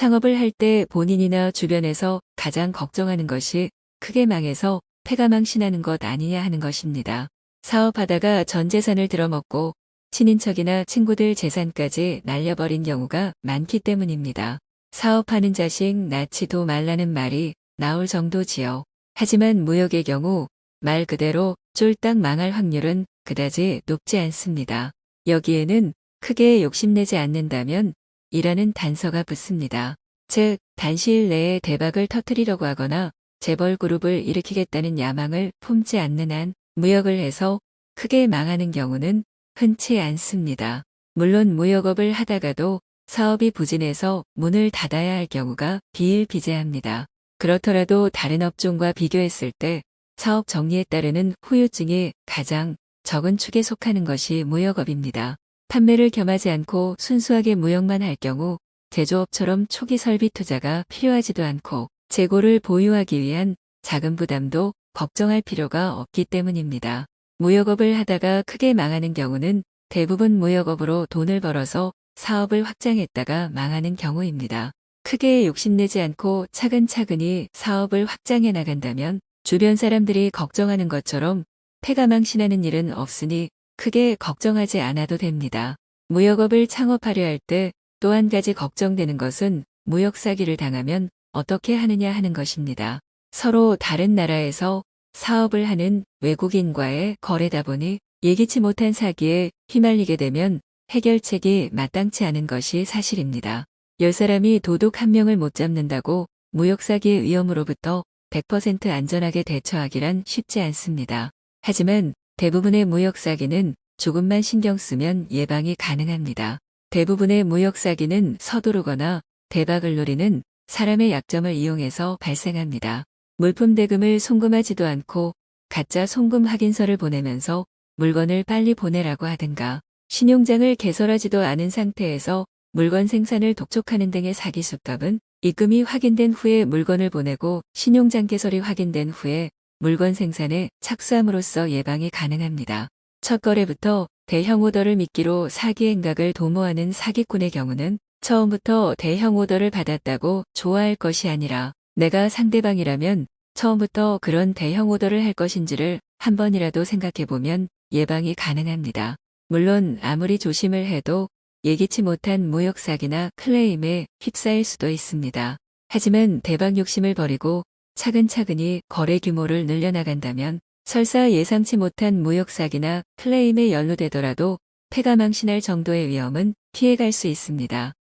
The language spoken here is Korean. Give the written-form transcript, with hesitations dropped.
창업을 할 때 본인이나 주변에서 가장 걱정하는 것이 크게 망해서 폐가 망신하는 것 아니냐 하는 것입니다. 사업하다가 전 재산을 들어먹고 친인척이나 친구들 재산까지 날려버린 경우가 많기 때문입니다. 사업하는 자식 낳지도 말라는 말이 나올 정도지요. 하지만 무역의 경우 말 그대로 쫄딱 망할 확률은 그다지 높지 않습니다. 여기에는 크게 욕심내지 않는다면 이라는 단서가 붙습니다. 즉, 단시일 내에 대박을 터뜨리려고 하거나 재벌 그룹을 일으키겠다는 야망을 품지 않는 한 무역을 해서 크게 망하는 경우는 흔치 않습니다. 물론 무역업을 하다가도 사업이 부진해서 문을 닫아야 할 경우가 비일비재합니다. 그렇더라도 다른 업종과 비교했을 때 사업 정리에 따르는 후유증이 가장 적은 축에 속하는 것이 무역업입니다. 판매를 겸하지 않고 순수하게 무역만 할 경우 제조업처럼 초기 설비 투자가 필요하지도 않고 재고를 보유하기 위한 자금 부담도 걱정할 필요가 없기 때문입니다. 무역업을 하다가 크게 망하는 경우는 대부분 무역업으로 돈을 벌어서 사업을 확장했다가 망하는 경우입니다. 크게 욕심내지 않고 차근차근히 사업을 확장해 나간다면 주변 사람들이 걱정하는 것처럼 폐가 망신하는 일은 없으니 크게 걱정하지 않아도 됩니다. 무역업을 창업하려 할 때 또 한 가지 걱정되는 것은 무역 사기를 당하면 어떻게 하느냐 하는 것입니다. 서로 다른 나라에서 사업을 하는 외국인과의 거래다 보니 예기치 못한 사기에 휘말리게 되면 해결책이 마땅치 않은 것이 사실입니다. 10사람이 도둑 1명을 못 잡는다고 무역 사기의 위험으로부터 100% 안전하게 대처하기란 쉽지 않습니다. 하지만 대부분의 무역 사기는 조금만 신경 쓰면 예방이 가능합니다. 대부분의 무역 사기는 서두르거나 대박을 노리는 사람의 약점을 이용해서 발생합니다. 물품 대금을 송금하지도 않고 가짜 송금 확인서를 보내면서 물건을 빨리 보내라고 하든가 신용장을 개설하지도 않은 상태에서 물건 생산을 독촉하는 등의 사기 수법은 입금이 확인된 후에 물건을 보내고 신용장 개설이 확인된 후에 물건 생산에 착수함으로써 예방이 가능합니다. 첫 거래부터 대형 오더를 미끼로 사기 행각을 도모하는 사기꾼의 경우는 처음부터 대형 오더를 받았다고 좋아할 것이 아니라 내가 상대방이라면 처음부터 그런 대형 오더를 할 것인지를 한 번이라도 생각해보면 예방이 가능합니다. 물론 아무리 조심을 해도 예기치 못한 무역 사기나 클레임에 휩싸일 수도 있습니다. 하지만 대박 욕심을 버리고 차근차근히 거래 규모를 늘려나간다면 설사 예상치 못한 무역 사기나 클레임에 연루되더라도 폐가 망신할 정도의 위험은 피해갈 수 있습니다.